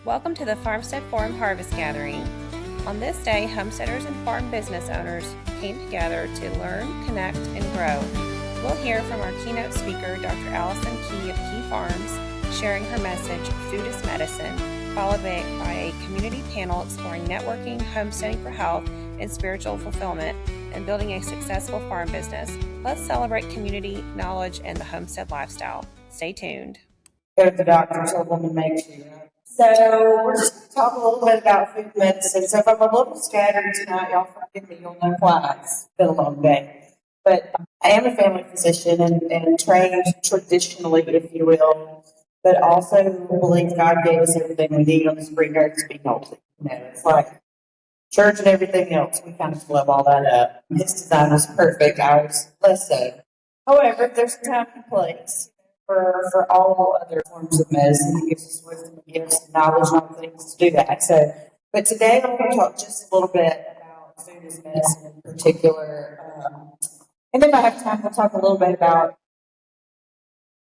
Welcome to the Farmstead Forum Harvest Gathering. On this day, homesteaders and farm business owners came together to learn, connect, and grow. We'll hear from our keynote speaker, Dr. Allison Key of Key Farms, sharing her message, Food is Medicine, followed by a community panel exploring networking, homesteading for health, and spiritual fulfillment, and building a successful farm business. Let's celebrate community, knowledge, and the homestead lifestyle. Stay tuned. Go to the doctor, so a woman makes you. So we're just going to talk a little bit about food medicine. So if I'm a little scattered tonight, y'all forgive me, you'll know why. It's been a long day. But I am a family physician and trained traditionally, if you will, but also believe God gave us everything we need on this green earth to be healthy. You know, it's like church and everything else. We kind of flub all that up. His design was perfect, ours less so. However, there's a time and place for all other forms of medicine. He gives us wisdom, he gives us knowledge on things to do that. So, but today I'm going to talk just a little bit about food as medicine in particular. And if I have time, we'll talk a little bit about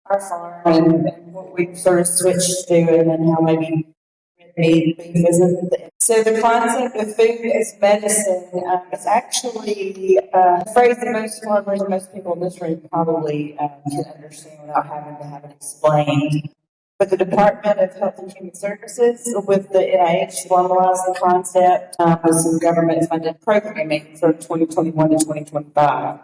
our farm and what we've sort of switched to and how maybe beef isn't the. So the concept of food as medicine is actually a phrase that most farmers and most people in this room probably can understand without having to have it explained. But the Department of Health and Human Services with the NIH formalized the concept with some government-funded programming from 2021 to 2025.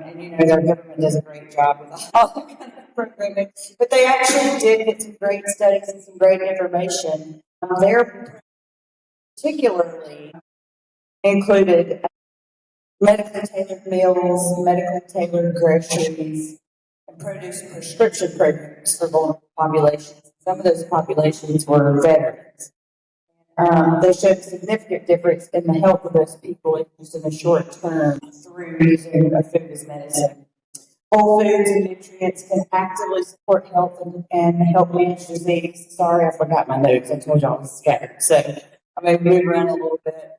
And you know, their government does a great job with all that kind of programming. But they actually did get some great studies and some great information. They're particularly included medically tailored meals, medically tailored groceries, and produce prescription programs for vulnerable populations. Some of those populations were veterans. They showed a significant difference in the health of those people just in the short term through using food as medicine. Whole foods and nutrients can actively support health and help manage disease. Sorry, I forgot my notes. I told y'all I was scattered. So I may move around a little bit.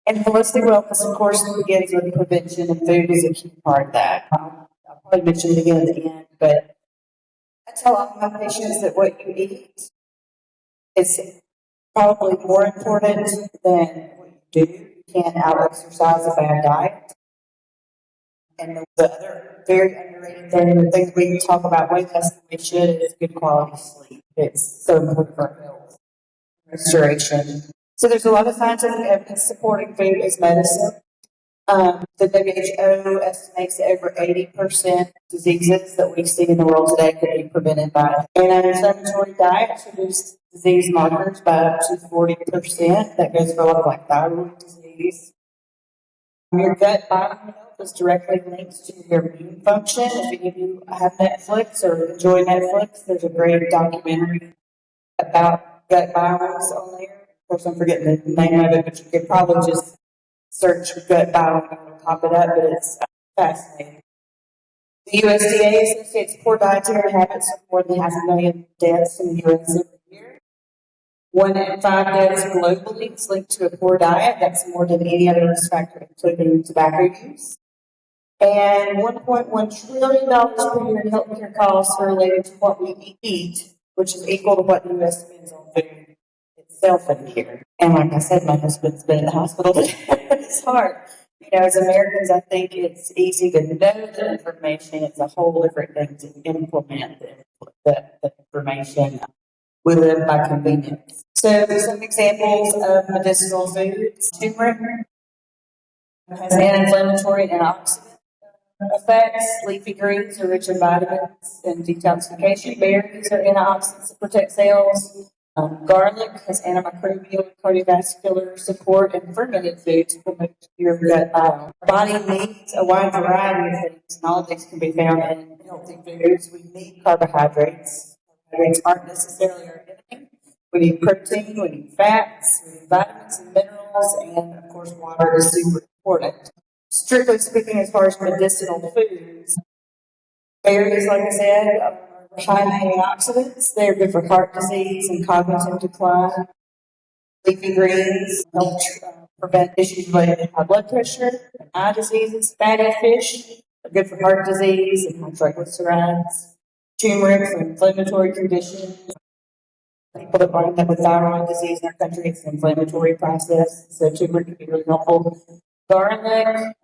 And holistic wellness, of course, begins with prevention, and food is a key part of that. I'll probably mention it again at the end, but I tell all my patients that what you eat is probably more important than what you do. You can't out-exercise a bad diet. And the other very underrated thing, the things we talk about way less than we should, is good quality sleep. It's so important for our health, restoration. So there's a lot of scientific evidence supporting food as medicine. The WHO estimates that over 80% of diseases that we see in the world today could be prevented by anti-inflammatory diets, reduce disease markers by up to 40%. That goes for a lot of like thyroid disease. Your gut biome health is directly linked to your immune function. If any of you have Netflix or enjoy Netflix, there's a great documentary about gut biomes on there. Of course, I'm forgetting the name of it, but you could probably just search gut biome and it'll pop it up, but it's fascinating. The USDA associates poor dietary habits with more than 500,000 deaths in the U.S. every year. 1 in 5 deaths globally is linked to a poor diet. That's more than any other risk factor, including tobacco use. And $1.1 trillion per year in healthcare costs are related to what we eat, which is equal to what the U.S. spends on food itself in a year. And like I said, my husband's been in the hospital today. It's hard. You know, as Americans, I think it's easy to know the information. It's a whole different thing to implement the information. We live by convenience. So some examples of medicinal foods. Turmeric has anti-inflammatory and antioxidant effects. Leafy greens are rich in vitamins and detoxification. Berries are antioxidants that protect cells. Garlic has antimicrobial and cardiovascular support, and fermented foods promote your gut biome. Our body needs a wide variety of things, and all of these can be found in healthy foods. We need carbohydrates. Carbohydrates aren't necessarily our enemy. We need protein, we need fats, we need vitamins and minerals, and of course water is super important. Strictly speaking, as far as medicinal foods, berries, like I said, are high in antioxidants. They're good for heart disease and cognitive decline. Leafy greens help prevent issues related to high blood pressure and eye diseases. Fatty fish are good for heart disease and high triglycerides. Turmeric for inflammatory conditions. people that are with thyroid disease in our country. It's an inflammatory process, so turmeric can be really helpful. Garlic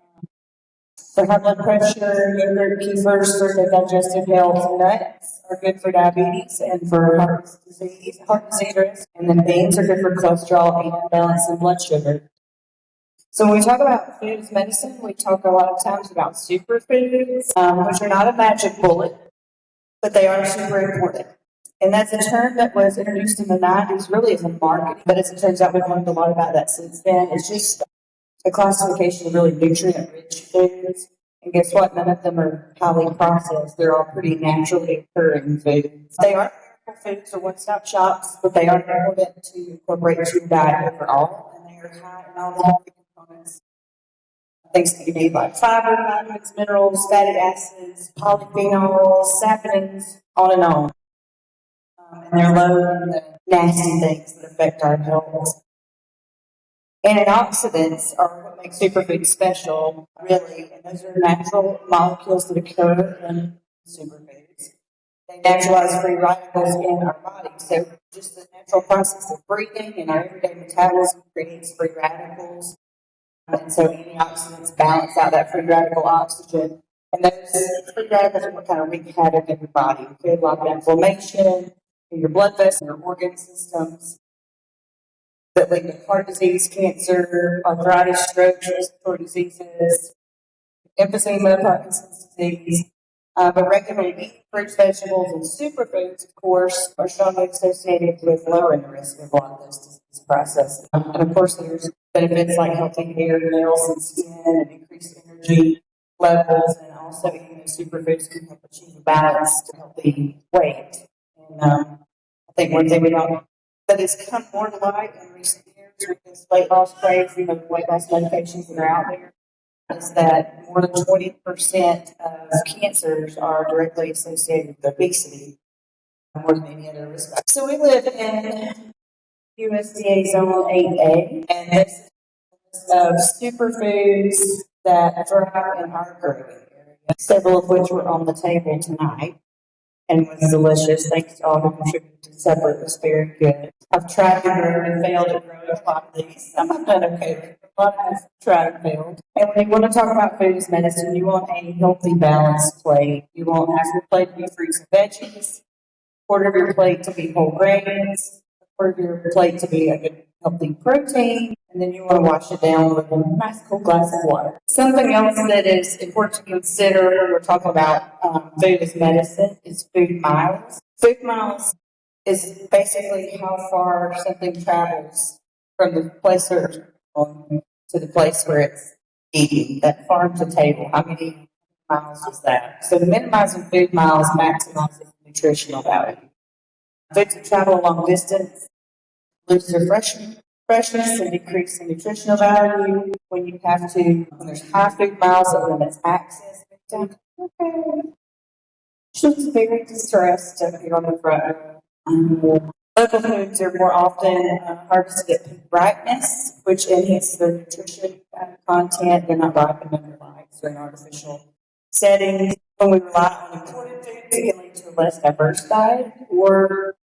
for high blood pressure, yogurt, kefirs for the digestive health, nuts are good for diabetes and for heart disease risk, and then beans are good for cholesterol and balancing blood sugar. So when we talk about food as medicine, we talk a lot of times about superfoods, which are not a magic bullet, but they are super important. And that's a term that was introduced in the 90s really as a marketing, but as it turns out, we've learned a lot about that since then. It's just a classification of really nutrient-rich foods. And guess what? None of them are highly processed. They're all pretty naturally occurring foods. They aren't miracle foods or one-stop shops, but they are important to incorporate into your diet overall. And they are high in all the healthy components. Things that you need like fiber, vitamins, minerals, fatty acids, polyphenols, saponins, on and on. And they're low in the nasty things that affect our health. Antioxidants are what make superfoods special, really, and those are natural molecules that occur in superfoods. They naturalize free radicals in our body. So just the natural process of breathing and our everyday metabolism creates free radicals. And so antioxidants balance out that free radical oxygen. And those free radicals are what kind of wreak havoc in your body. You create a lot of inflammation in your blood vessels, your organ systems that lead to heart disease, cancer, arthritis, stroke, respiratory diseases, emphysema, Parkinson's disease. But regularly eating fruits, vegetables, and superfoods, of course, are strongly associated with lowering the risk of a lot of those disease processes. And of course, there's benefits like healthy hair, nails, and skin, and increased energy levels, and also eating those superfoods can help achieve a balanced, healthy weight. And I think one thing we don't that has come more to light in recent years with this weight loss craze and the weight loss medications that are out there is that more than 20% of cancers are directly associated with obesity, more than any other risk factor. So we live in USDA Zone 8A, and this is of superfoods that thrive in our growing area, several of which were on the table tonight and was delicious. Thanks to all who contributed to supper. It was very good. I've tried to grow and failed at growing a lot of these. Some I've done okay, but a lot I've tried and failed. And when you want to talk about food as medicine, you want a healthy, balanced plate. You want half your plate to be fruits and veggies, quarter of your plate to be whole grains, quarter of your plate to be a good, healthy protein, and then you want to wash it down with a nice cool glass of water. Something else that is important to consider when we're talking about food as medicine is food miles. Food miles is basically how far something travels from the place where it's born to the place where it's eaten, that farm to table. How many miles is that? So minimizing food miles maximizes nutritional value. Foods that travel a long distance lose their freshness and decrease in nutritional value. When there's high food miles, it limits access. Okay. She's very distressed up here on the front row. Local foods are more often harvested at peak ripeness, which enhances their nutrition content. They're not ripened under lights or in artificial settings. When we rely on imported foods, it can lead to a less diverse diet, or,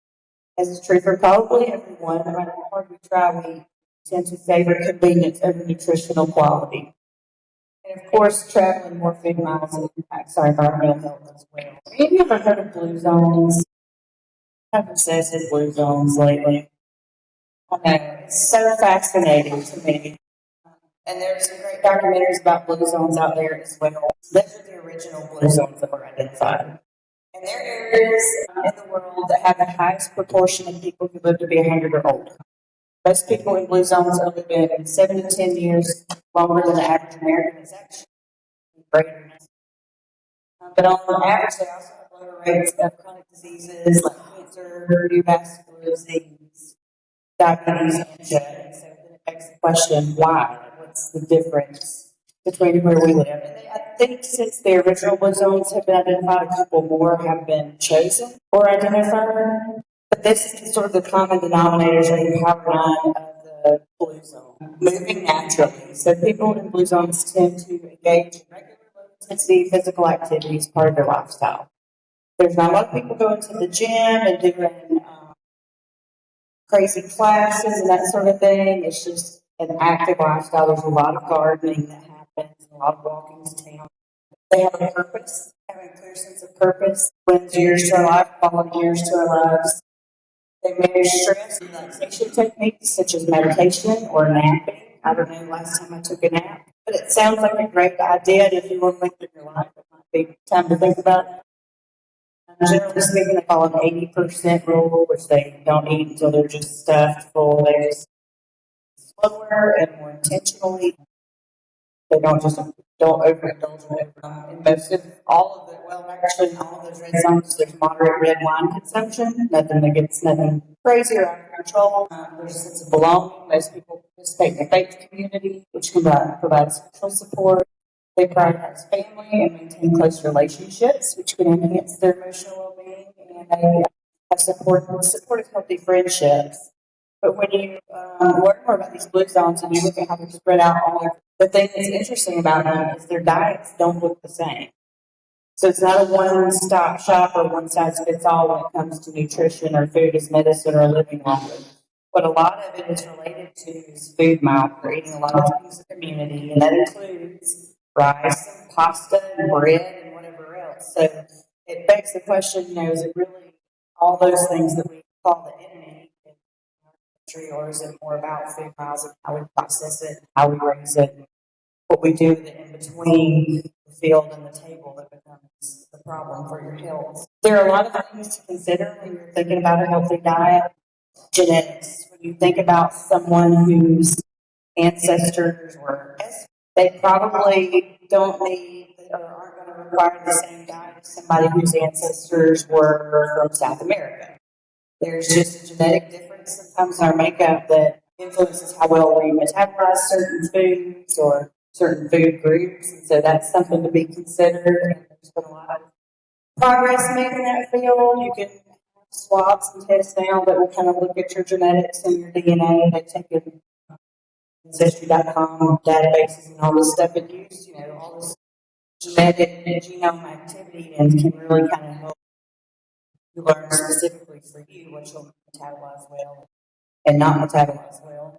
as is true for probably everyone, no matter how hard we try, we tend to favor convenience over nutritional quality. And of course, traveling more food miles impacts our environmental health as well. Have you ever heard of blue zones? I've been obsessed with blue zones lately. I know, it's so fascinating to me. And there's some great documentaries about blue zones out there as well. Those are the original blue zones that were identified. And there are areas in the world that have the highest proportion of people who live to be 100 or older. Most people in blue zones only live 7 to 10 years longer than the average American is actually greater. But on average, they also have lower rates of chronic diseases like cancer, cardiovascular disease, diabetes, and death. So then it begs the question, why? What's the difference between where we live? And I think since the original blue zones have been identified, a couple more have been chosen or identified. But this is sort of the common denominators of the power line of the blue zone. Moving naturally. So people in blue zones tend to engage in regular low-intensity physical activity as part of their lifestyle. There's not a lot of people going to the gym and doing crazy classes and that sort of thing. It's just an active lifestyle. There's a lot of gardening that happens, a lot of walking to town. They have a purpose, having a clear sense of purpose, wins years to our life, quality years to our lives. They manage stress and relaxation techniques such as meditation or napping. I don't know last time I took a nap, but it sounds like a great idea. And if you want to lengthen your life, it might be time to think about it. Generally speaking, they call it 80% rule, which they don't eat until they're just stuffed full. They just slower and more intentionally. They don't overindulge in it. In most of all of the, well, actually, in all of those red zones, there's moderate red wine consumption. Nothing crazy or out of control. There's a sense of belonging. Most people participate in the faith community, which can provide spiritual support. They prioritize family and maintain close relationships, which can enhance their emotional well-being, and they have supportive healthy friendships. But when you learn more about these blue zones and you look at how they're spread out all over, the thing that's interesting about them is their diets don't look the same. So it's not a one-stop shop or one-size-fits-all when it comes to nutrition or food as medicine or living longer. What a lot of it is related to is food mouth. They're eating a lot of things in the community, and that includes rice and pasta and bread and whatever else. So it begs the question, is it really all those things that we call the enemy in our country, or is it more about food miles and how we process it, how we raise it, what we do with it in between the field and the table that becomes the problem for your health? There are a lot of things to consider when you're thinking about a healthy diet. Genetics. When you think about someone whose ancestors were, they probably don't need or aren't going to require the same diet as somebody whose ancestors were from South America. There's just a genetic difference sometimes in our makeup that influences how well we metabolize certain foods or certain food groups. And so that's something to be considered. And there's been a lot of progress made in that field. You can have swabs and tests now that will kind of look at your genetics and your DNA. They take your ancestry.com databases and all this stuff it used, all this genetic and genome activity, and can really kind of help you learn specifically for you what you'll metabolize well and not metabolize well.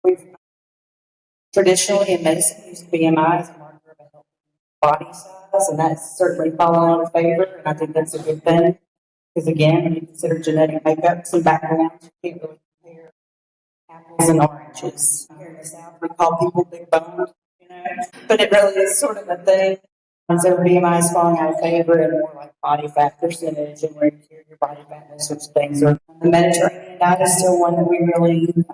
We've traditionally in medicine used BMI as a marker of a healthy body size, and that's certainly fallen out of favor, and I think that's a good thing. Because again, when you consider genetic makeups and backgrounds, you can't really compare apples and oranges. Here in the South, we call people big boned, but it really is sort of a thing. And so BMI is falling out of favor and more like body fat percentage and where you carry your body fat and those sorts of things. Or the Mediterranean diet is still one that we really lean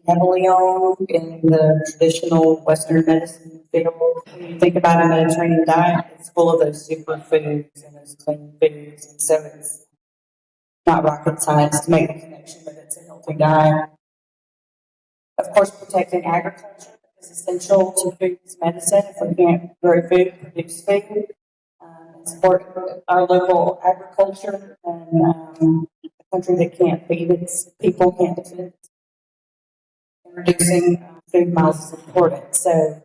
heavily on in the traditional Western medicine field. When you think about a Mediterranean diet, it's full of those superfoods and those clean foods, and so it's not rocket science to make the connection that it's a healthy diet. Of course, protecting agriculture is essential to food as medicine. If we can't grow food, produce food, and support our local agriculture, and a country that can't feed its people can't defend it. And reducing food miles is important. So,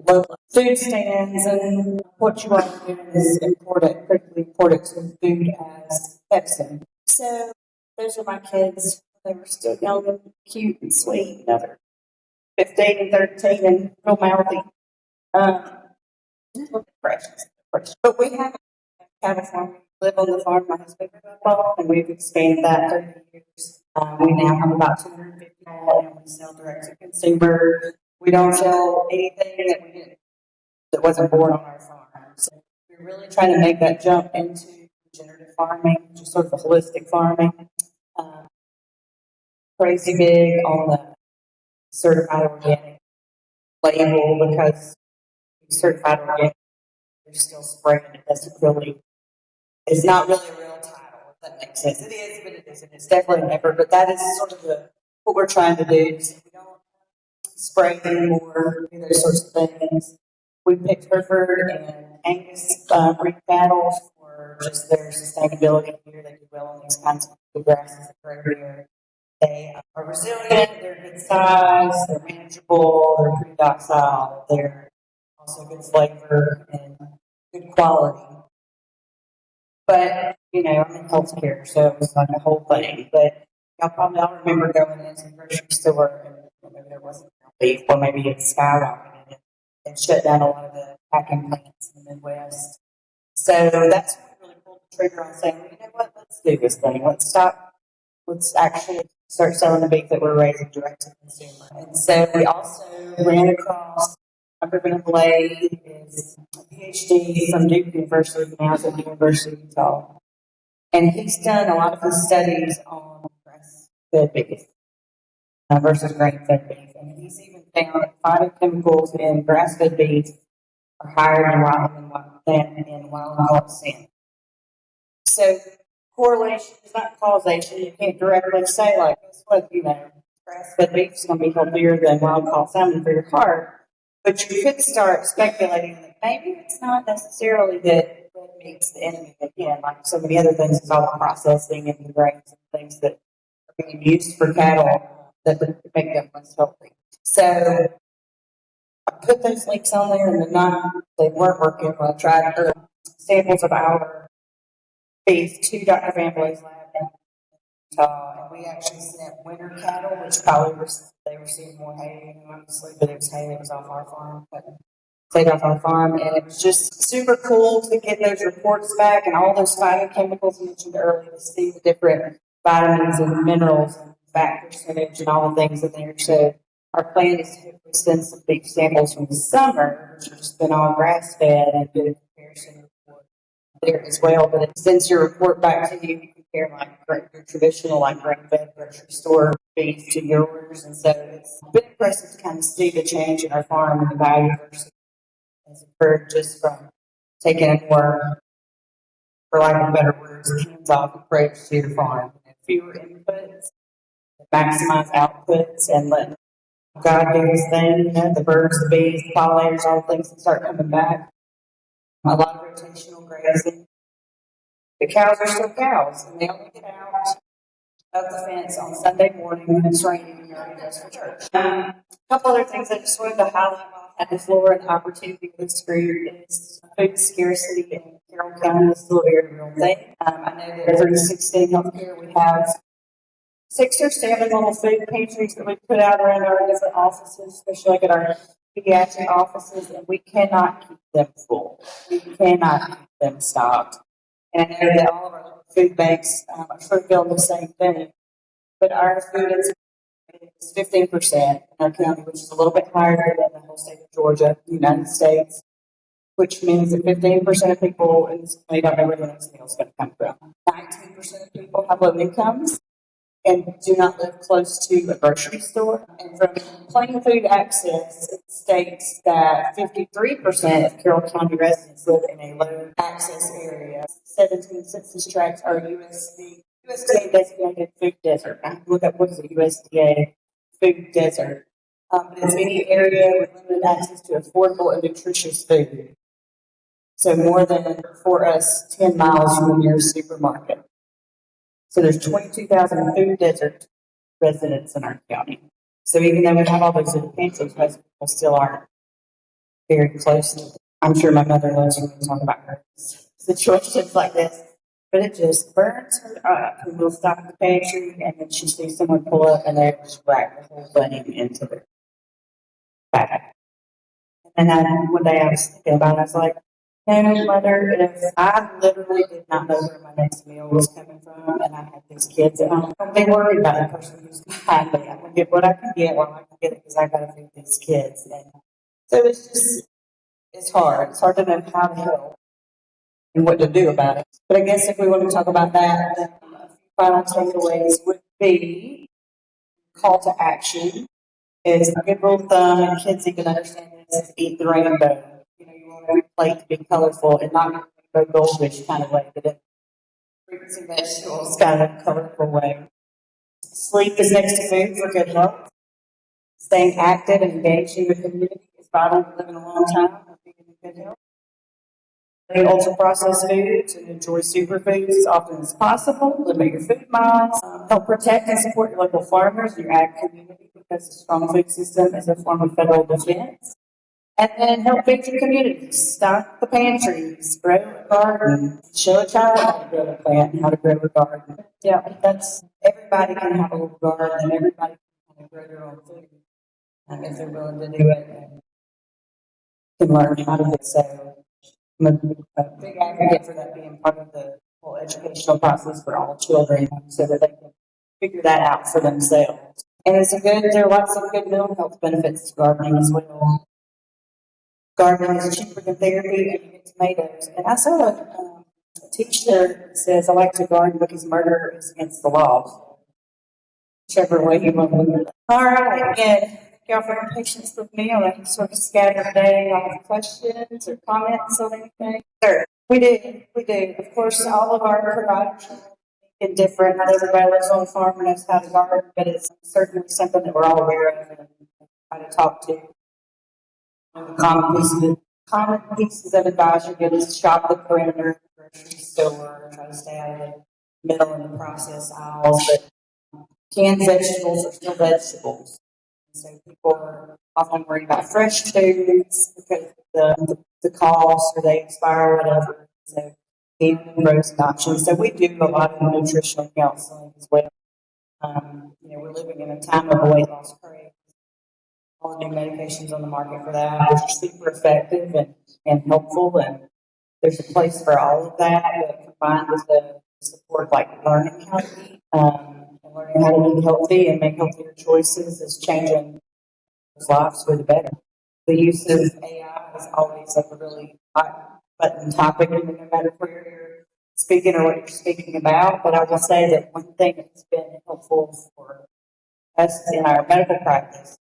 local food stands and what you are doing is important, critically important to food as medicine. So, those are my kids. They were still young and cute and sweet. They're 15 and 13 and real mouthy. Freshness. But we have a cattle farm. We live on the farm my husband grew up on, and we've expanded that 30 years. We now have about 250 cattle, and we sell direct to consumer. We don't sell anything that wasn't born on our farm. So we're really trying to make that jump into regenerative farming, just sort of a holistic farming. Crazy big on the certified organic label, because certified organic, you're still spraying it. It's not really a real title, if that makes sense. It is, but it isn't. It's definitely an effort, but that is sort of what we're trying to do. So we don't spray anymore, do those sorts of things. We picked Hereford and Angus breed cattle for just their sustainability here. They do well on these kinds of grasses that grow here. They are resilient, they're good size, they're manageable, they're pretty docile, they're also good flavor and good quality. But, I'm in healthcare, so it was like a whole thing. But y'all probably all remember going into the grocery store and maybe there wasn't beef, or maybe it skyrocketed and shut down a lot of the packing plants in the Midwest. So that's what really pulled the trigger on saying, well, you know what, let's do this thing. Let's stop. Let's actually start selling the beef that we're raising direct to consumer. And so we also ran across Dr. Blade is a PhD from Duke University, now at the University of Utah. And he's done a lot of his studies on grass-fed beef versus grain-fed beef. And he's even found that phytochemicals in grass-fed beef are higher than in wild salmon. So correlation is not causation. You can't directly say, like, guess what, grass-fed beef is going to be healthier than wild-caught salmon for your heart. But you could start speculating that maybe it's not necessarily that red meat's the enemy again, like so many other things, it's all the processing and the grains and things that are being used for cattle that make them less healthy. So I put those links on there, and they weren't working when I tried samples of our beef to Dr. Van Blaze lab in Utah, and we actually sent winter cattle, which probably they were seeing more hay, obviously, but it was hay that was off our farm, but stayed off our farm, and it was just super cool to get those reports back and all those phytochemicals mentioned earlier, to see the different vitamins and minerals and fat percentage and all the things in there. So our plan is to send some beef samples from the summer, which have just been all grass fed, and do a comparison report there as well. But it sends your report back to you. You compare like your traditional, like grain fed grocery store beef to yours. And so it's been impressive to kind of see the change in our farm and the biodiversity has occurred just from taking a more, for lack of better words, hands-off approach to your farm. Fewer inputs, maximize outputs, and let God do his thing, the birds, the bees, the pollinators, all the things that start coming back. A lot of rotational grazing. The cows are still cows, and they only get out of the fence on Sunday morning when it's raining and you're already dressed for church. A couple other things I just wanted to highlight at the floor and opportunity for this group is food scarcity in Carroll County is still a very real thing. I know that through 16 healthcare we have 6 or 7 little food pantries that we put out around our different offices, especially like at our pediatric offices, and we cannot keep them full. We cannot keep them stocked. And I know that all of our food banks are sort of feeling the same thing, but our food is 15% in our county, which is a little bit higher than the whole state of Georgia, the United States, which means that 15% of people in this county don't know where the next meal is going to come from. 19% of people have low incomes and do not live close to a grocery store. And from Plain Food Access, it states that 53% of Carroll County residents live in a low access area. 17 census tracts are USDA designated food desert. I have to look up what is a USDA food desert. But it's any area with limited access to affordable and nutritious food. So more than, for us, 10 miles from the nearest supermarket. So there's 22,000 food desert residents in our county. So even though we have all those little pantries, most people still aren't very close. I'm sure my mother loves when we talk about her situations like this, but it just burns her up. And we'll stop at the pantry, and then she sees someone pull up, and they just whack the whole thing into their bag. And then one day I was thinking about it, I was like, no, mother, if I literally did not know where my next meal was coming from, and I had these kids at home, don't be worried about the person who's behind me. I'm going to get what I can get while I can get it, because I got to feed these kids. And so it's hard. It's hard to know how to help and what to do about it. But I guess if we want to talk about that, then a few final takeaways would be call to action is a good rule of thumb, and kids even understand this, is eat the rainbow. You want every plate to be colorful and not in a rainbow goldfish kind of way, but in fruits and vegetables kind of colorful way. Sleep is next to food for good health. Staying active and engaged in the community is vital to living a long time and being in good health. Eat ultra-processed foods and enjoy superfoods as often as possible. Limit your food miles. Help protect and support your local farmers and your ag community, because a strong food system is a form of federal defense. And then help feed your communities, stock the pantries, grow a garden, show a child how to grow a plant and how to grow a garden. Yeah, that's, everybody can have a little garden and everybody can grow their own food if they're willing to do it and can learn how to do it. So I'm a big advocate for that being part of the whole educational process for all children so that they can figure that out for themselves. And there are lots of good mental health benefits to gardening as well. Gardening is cheaper than therapy, and you get tomatoes. And I saw a teacher that says, I like to garden because murder is against the law. Whichever way you want to look at it. All right, again, thank y'all for your patience with me on a sort of scattered day. Y'all have questions or comments on anything? Sure, we do. Of course, all of our providers are different. Not everybody lives on a farm and knows how to garden, but it's certainly something that we're all aware of and try to talk to. Common pieces of advice you get is shop the perimeter of the grocery store, try to stay out of the middle and the processed aisles, but canned vegetables are still vegetables. So people are often worried about fresh foods because of the cost or they expire or whatever. So canned and frozen options. So we do a lot of nutritional counseling as well. We're living in a time of weight loss craze. All the new medications on the market for that, which are super effective and helpful, and there's a place for all of that, but combined with the support like learning how to eat, and learning how to eat healthy and make healthier choices is changing people's lives for the better. The use of AI is always like a really hot button topic, no matter where you're speaking or what you're speaking about, but I will say that one thing that's been helpful for us in our medical practice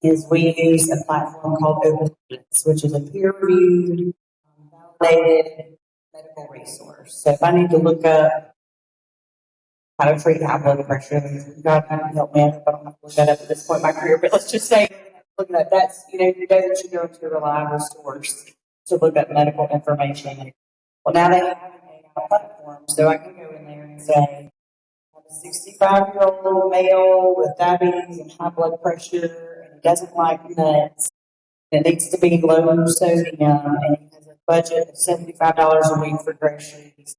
is we use a platform called HOMESTEAD, which is a peer-reviewed, validated medical resource. So if I need to look up how to treat high blood pressure, God help me, I don't have to look that up at this point in my career, but let's just say, look at that. That's, you know that you go to a reliable source to look up medical information. Well, now they have an AI platform, so I can go in there and say, I'm a 65-year-old male with diabetes and high blood pressure, doesn't like nuts. It needs to be low sodium, and he has a budget of $75 a week for groceries.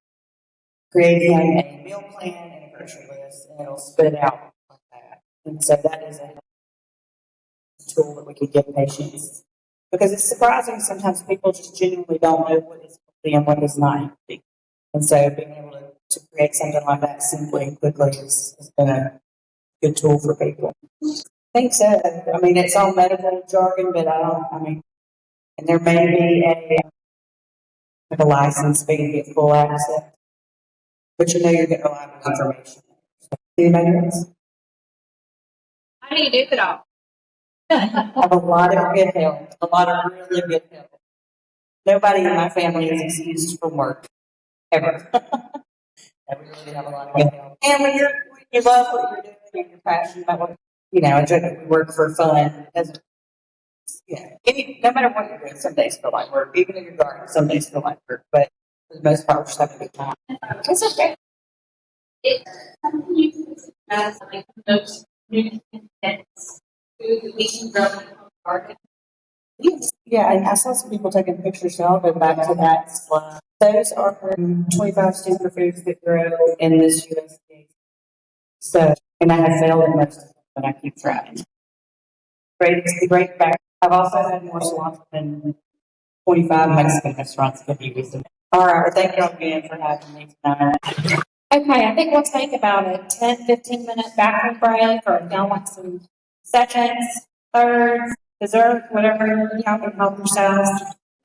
Creating a meal plan and a grocery list, and it'll spit out like that. And so that is a tool that we can give patients because it's surprising sometimes people just genuinely don't know what is healthy and what is not healthy. And so being able to create something like that simply and quickly has been a good tool for people. I think so. I mean, it's all medical jargon, but and there may be a license fee to get full access, but you're getting reliable information. Anybody else? How do you do it all? I have a lot of good help, a lot of really good help. Nobody in my family is excused from work, ever. I really have a lot of good help. And when you love what you're doing and you're passionate about what I joke that we work for fun. No matter what you're doing, some days feel like work. Even in your garden, some days feel like work. But for the most part, we're just having a good time. It's okay. It's something you can as like those nutrients food that we can grow in the garden. Yes. Yeah, and I saw some people taking pictures, so I'll go back to that slide. Those are 25 superfoods that grow in this USDA. So, and I have failed at most of them, but I keep trying. Great back. I've also had more salons than 25 Mexican restaurants could be used. All right, well, thank you again for having me tonight. Okay, I think we'll take about a 10, 15-minute bathroom break, or if y'all want some seconds, thirds, dessert, whatever y'all can help yourselves.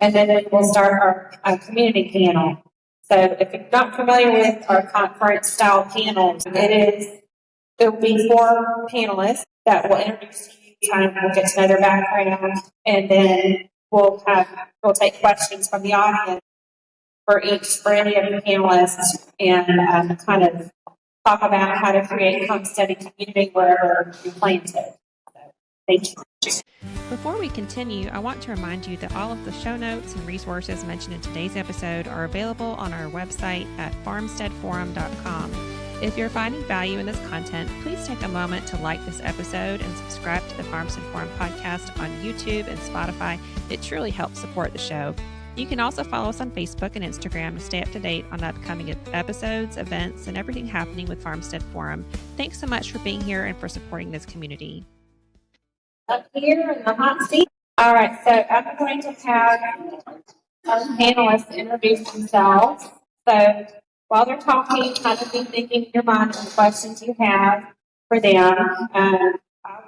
And then we'll start our community panel. So if you're not familiar with our conference-style panels, it will be 4 panelists that will introduce you, kind of we'll get to know their background, and then we'll take questions from the audience for any of the panelists and kind of talk about how to create homesteading community wherever you plan to. Thank you. Before we continue, I want to remind you that all of the show notes and resources mentioned in today's episode are available on our website at farmsteadforum.com. If you're finding value in this content, please take a moment to like this episode and subscribe to the Farmstead Forum podcast on YouTube and Spotify. It truly helps support the show. You can also follow us on Facebook and Instagram to stay up to date on upcoming episodes, events, and everything happening with Farmstead Forum. Thanks so much for being here and for supporting this community. Up here in the hot seat. All right, so I'm going to have our panelists introduce themselves. So while they're talking, kind of be thinking in your mind of the questions you have for them. I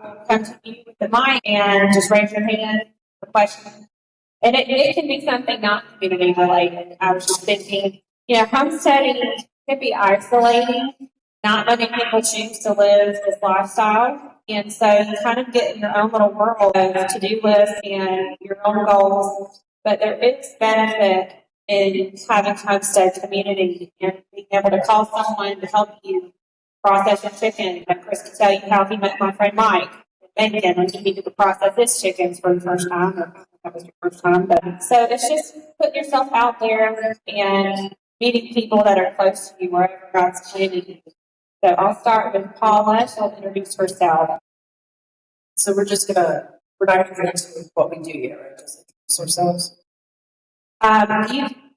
will come to you with the mic and just raise your hand for questions. And it can be something not community related. I was just thinking, homesteading can be isolating. Not many people choose to live this lifestyle. And so you kind of get in your own little world of to-do lists and your own goals. But there is benefit in having homestead community and being able to call someone to help you process your chicken. And Chris can tell you how he met my friend Mike when he needed to process his chickens for the first time, or that was your first time. But so it's just putting yourself out there and meeting people that are close to you wherever God's planted you. So I'll start with Paula. She'll introduce herself. So we're not going to get into what we do here, right? Just introduce ourselves.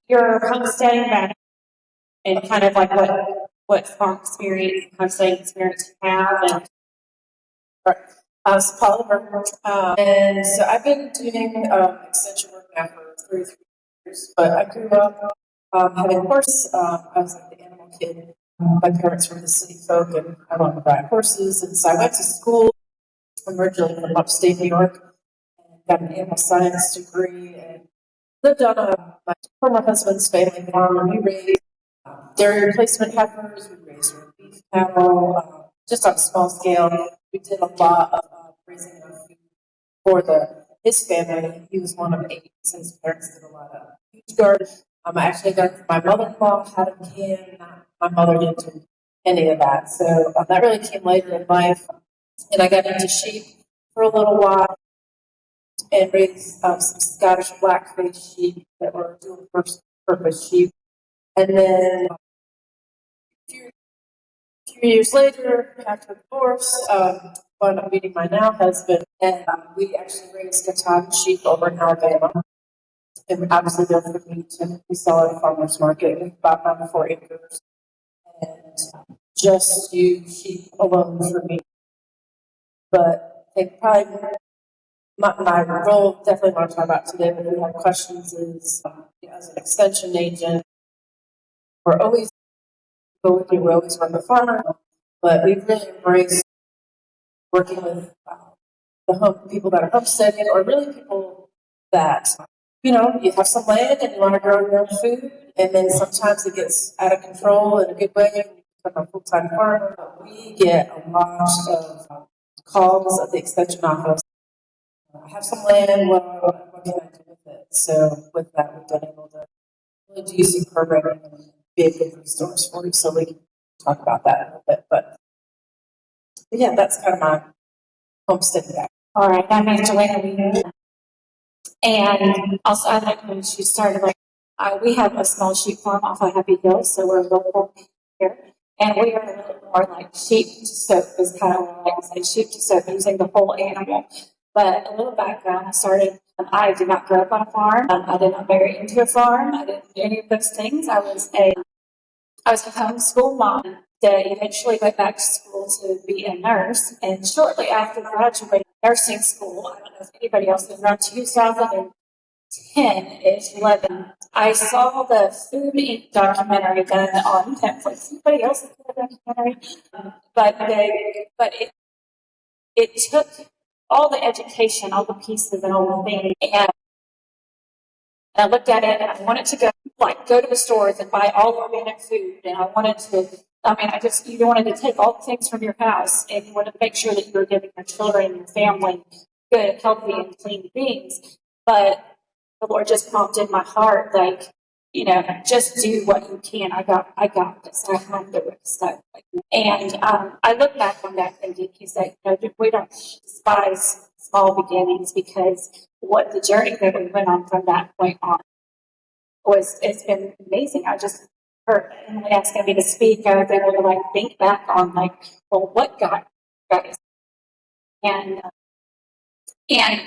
Your homesteading background and kind of like what farm experience, homesteading experience you have. And So Paula, and so I've been doing extension work now for 33 years, but I grew up having horses. I was like the animal kid. My parents were the city folk, and I wanted to ride horses, and so I went to school. I'm originally from upstate New York, and got an animal science degree, and lived on my former husband's family farm, and we raised dairy replacement heifers, we raised beef cattle, just on a small scale. We did a lot of raising enough food for his family. He was one of 8, so his parents did a lot of huge garden. I actually done for my mother-in-law, had a can. My mother didn't do any of that, so that really came later in life. And I got into sheep for a little while and raised some Scottish black-faced sheep that were dual purpose sheep. And then a few years later, after divorce, wound up meeting my now husband, and we actually raised a ton of sheep over in Alabama. And obviously they're for meat, and we sell at a farmer's market. We bought around 4 acres and just use sheep alone for meat. But I think probably my role, definitely want to talk about today, but if you have questions, is as an extension agent, we're always work with farmers, but we've really embraced working with people that are homesteading, or really people that, you have some land and you want to grow your own food, and then sometimes it gets out of control in a good way, and you become a full-time farmer. We get a lot of calls at the extension office. I have some land, what can I do with it? So with that, we've been able to really do some programming and be a good resource for you, so we can talk about that a little bit. But yeah, that's kind of my homestead background. all right, I'm Angelina. And also, I like when she started, we have a small sheep farm off of Happy Hills, so we're local here. And we are a little more like sheep to soak, is kind of what I like to say, sheep to soak, using the whole animal. But a little background, I did not grow up on a farm. I did not marry into a farm. I didn't do any of those things. I was a homeschool mom that eventually went back to school to be a nurse. And shortly after graduating nursing school, I don't know if anybody else was around 2010-ish, 11, I saw the Food Inc. documentary done on Netflix. Anybody else saw the documentary? But it took all the education, all the pieces, and all the things, and I looked at it, and I wanted to go to the stores and buy all organic food, and I wanted to. You wanted to take all the things from your house, and you wanted to make sure that you were giving your children and your family good, healthy, and clean things. But the Lord just prompted my heart, just do what you can. I got this. I have the risk. And I look back on that thinking, He's like, we don't despise small beginnings, because what the journey that we went on from that point on it's been amazing. her Emily asking me to speak, I was able to like think back on like, well, what got us, and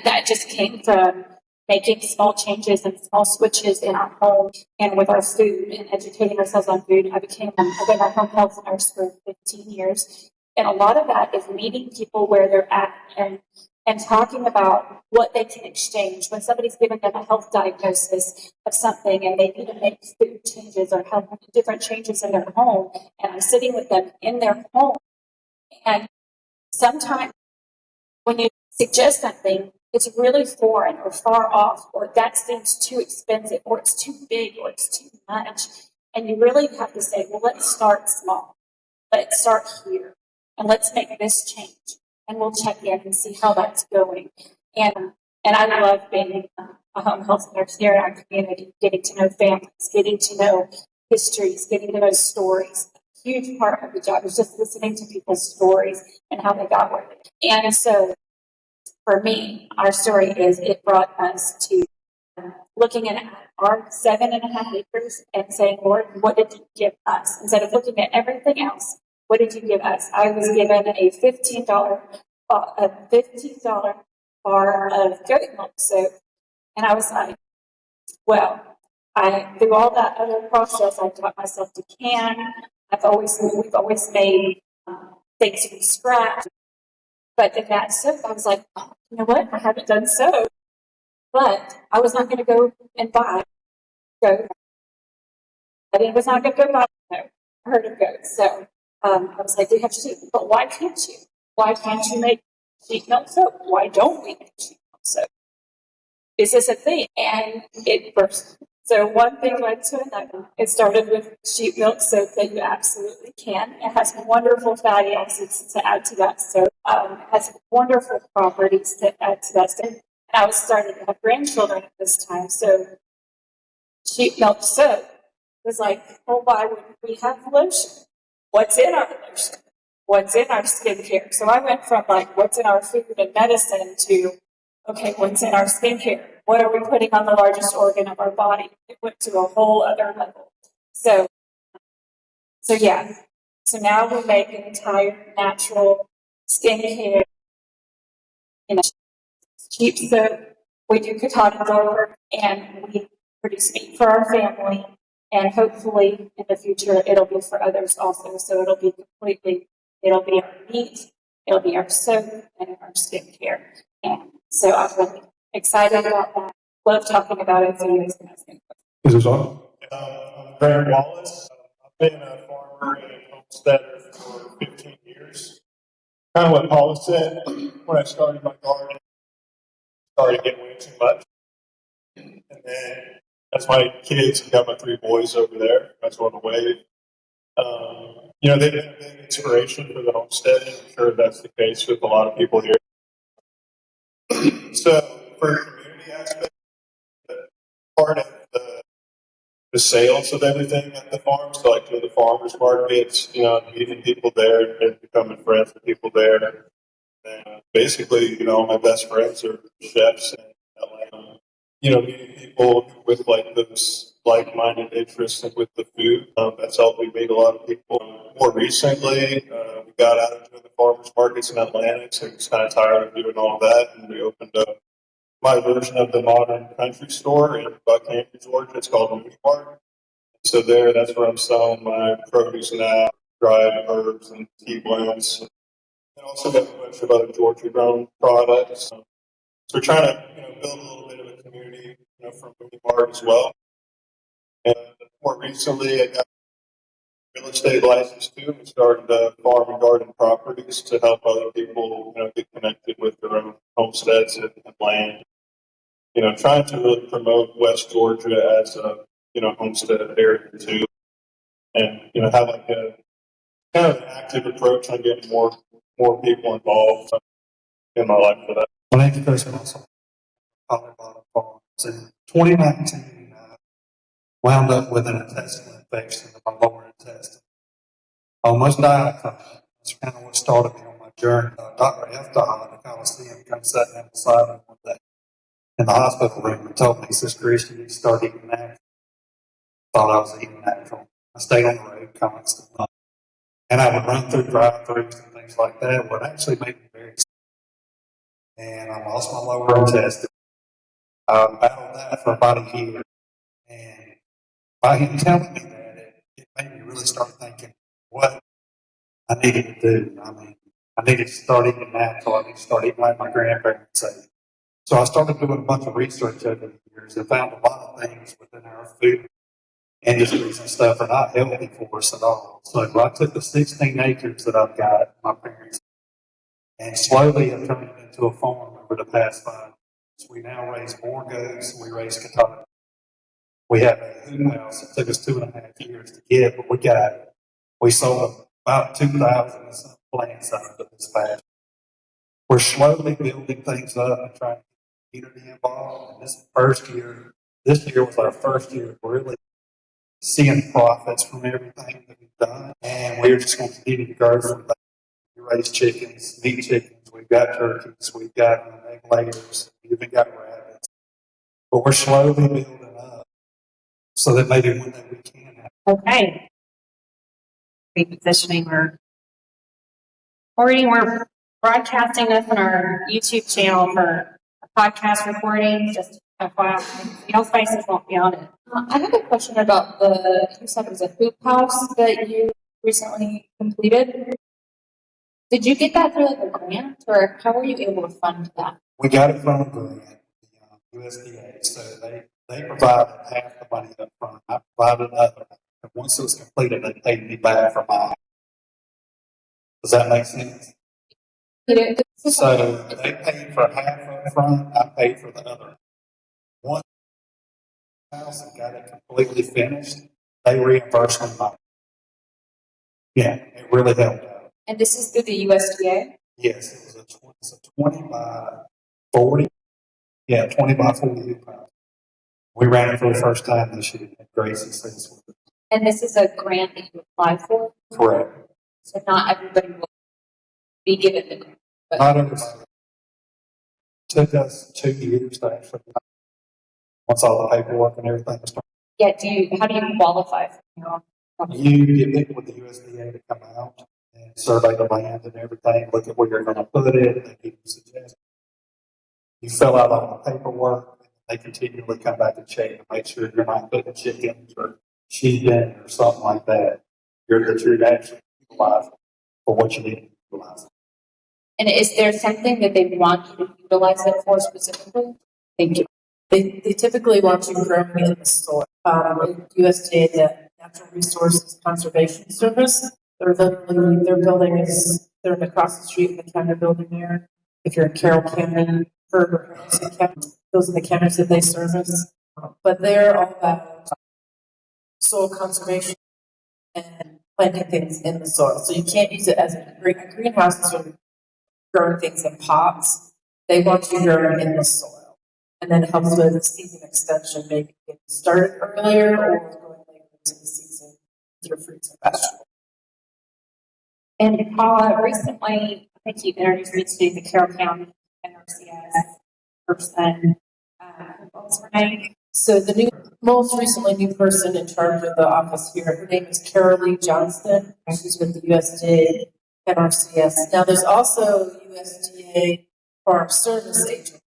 that just came from making small changes and small switches in our home and with our food and educating ourselves on food. I've been a home health nurse for 15 years. And a lot of that is meeting people where they're at and talking about what they can exchange when somebody's given them a health diagnosis of something and they need to make food changes or have different changes in their home. And I'm sitting with them in their home. And sometimes when you suggest something, it's really foreign or far off, or that seems too expensive, or it's too big, or it's too much. And you really have to say, well, let's start small. Let's start here, and let's make this change. And we'll check in and see how that's going. And I love being a home health nurse here in our community, getting to know families, getting to know histories, getting to know stories. A huge part of the job is just listening to people's stories and how they got where they are. And so for me, our story is it brought us to looking at our 7.5 acres and saying, Lord, what did you give us? Instead of looking at everything else, what did you give us? I was given a $15 bar of goat milk soap. And I was like, well, through all that other process, I taught myself to can. We've always made things from scratch. But in that soap, I was like, oh, you know what? I haven't done soap. But I was not going to go and buy goat. I was not going to go buy a herd of goats. So I was like, we have sheep. But why can't you? Why can't you make sheep milk soap? Why don't we make sheep milk soap? Is this a thing? And it burst. So one thing led to another. It started with sheep milk soap that you absolutely can. It has wonderful fatty acids to add to that soap. It has wonderful properties to add to that soap. And I was starting to have grandchildren at this time. So sheep milk soap was like, well, why wouldn't we have lotion? What's in our lotion? What's in our skincare? So I went from like, what's in our food and medicine to, okay, what's in our skincare? What are we putting on the largest organ of our body? It went to a whole other level. So yeah. So now we make an entire natural skincare, cheap soap. We do cotton work, and we produce meat for our family. And hopefully in the future, it'll be for others also. So it'll be our meat, it'll be our soap, and our skincare. And so I'm really excited about that. Love talking about it. So you guys can ask me questions. Is this on? I'm Grant Wallace. I've been a farmer and a homesteader for 15 years. Kind of what Paula said, when I started my garden, I started getting way too much. And then, as my kids, I've got my 3 boys over there, that's on the wave. They've been a big inspiration for the homesteading. I'm sure that's the case with a lot of people here. So, for a community aspect, part of the sales of everything at the farm, so like to the farmers markets, meeting people there and becoming friends with people there. And basically, my best friends are chefs in Atlanta. Meeting people with like those like-minded interests and with the food. That's helped me meet a lot of people. More recently, we got out of doing the farmers markets in Atlanta, so I was kind of tired of doing all that, and we opened up my version of the modern country store in Buckhampton, Georgia. It's called Moody Mart. So that's where I'm selling my produce now, dried herbs and tea blends. And also got a bunch of other Georgia-grown products. So we're trying to, build a little bit of a community, from Moody Mart as well. And more recently, I got a real estate license too. We started farm and garden properties to help other people, get connected with their own homesteads and land. Trying to really promote West Georgia as a, homestead area too. And, have like a kind of an active approach on getting more people involved in my life for that. My name's Chris Russell. Colorado Farms. In 2019, I wound up with an intestinal infection in my lower intestine. I almost died from it. That's kind of what started me on my journey. Dr. F. Dodd at the Coliseum kind of sat down beside me one day in the hospital room and told me, he says, Chris, you need to start eating natural. Thought I was eating natural. I stayed on the road constantly. And I would run through drive-throughs and things like that. What actually made me very sick. And I lost my lower intestine. I battled that for about a year. And by him telling me that, it made me really start thinking what I needed to do. I mean, I needed to start eating natural. I needed to start eating like my grandparents ate. So I started doing a bunch of research over the years and found a lot of things within our food industries and stuff are not healthy for us at all. So I took the 16 acres that I've got, my parents, and slowly I've turned it into a farm over the past 5 years. We now raise more goats than we raise cattle. We have a hoop house. It took us 2.5 years to get, but we sold about 2,000 and some plants out of this pasture. We're slowly building things up and trying to get the community involved. And this year was our first year of really seeing profits from everything that we've done. And we're just going to continue to grow from that. We raise chickens, meat chickens, we've got turkeys, we've got egg layers, we've even got rabbits. But we're slowly building up so that maybe one day we can have. Okay. Repositioning, we're broadcasting this on our YouTube channel for a podcast recording, just FYI. Y'all spices won't be on it. I have a question about you said it was a hoop house that you recently completed. Did you get that through like a grant, or how were you able to fund that? We got it from a grant, the USDA, so they provided half the money up front. I provided another. And once it was completed, they paid me back for mine. Does that make sense? So they paid for half up front, I paid for the other. One house and got it completely finished, they reimbursed me money. Yeah, it really helped out. And this is through the USDA? Yes, it was a 20 by 40. Yeah, 20 by 40 hoop house. We ran it for the first time this year. Had great success with it. And this is a grant that you apply for? Correct. So not everybody will be given the grant. Not everybody. It took us 2 years to actually, once all the paperwork and everything was done. Yeah, how do you qualify for You get people with the USDA to come out and survey the land and everything, look at where you're going to put it, they give you suggestions. You fill out all the paperwork, and they continually come back and check to make sure you're not putting chickens or sheep in or something like that. You're actually utilizing for what you need to utilize. And is there something that they want you to utilize it for specifically? Thank you. They typically want you growing in the soil. USDA, the Natural Resources Conservation Service, their building is, they're across the street in the county building there. If you're in Carroll County, those are the counties that they service. But they're all about soil conservation and planting things in the soil. So you can't use it as a greenhouse is sort of growing things in pots. They want you growing in the soil. And then it helps with season extension, maybe getting started earlier or going later into the season with your fruits and vegetables. And Paula, recently, I think you introduced me to the Carroll County NRCS person. What was her name? So the most recently new person in charge of the office here, her name is Carroll Johnston. She's with the USDA NRCS. Now there's also USDA Farm Service Agent.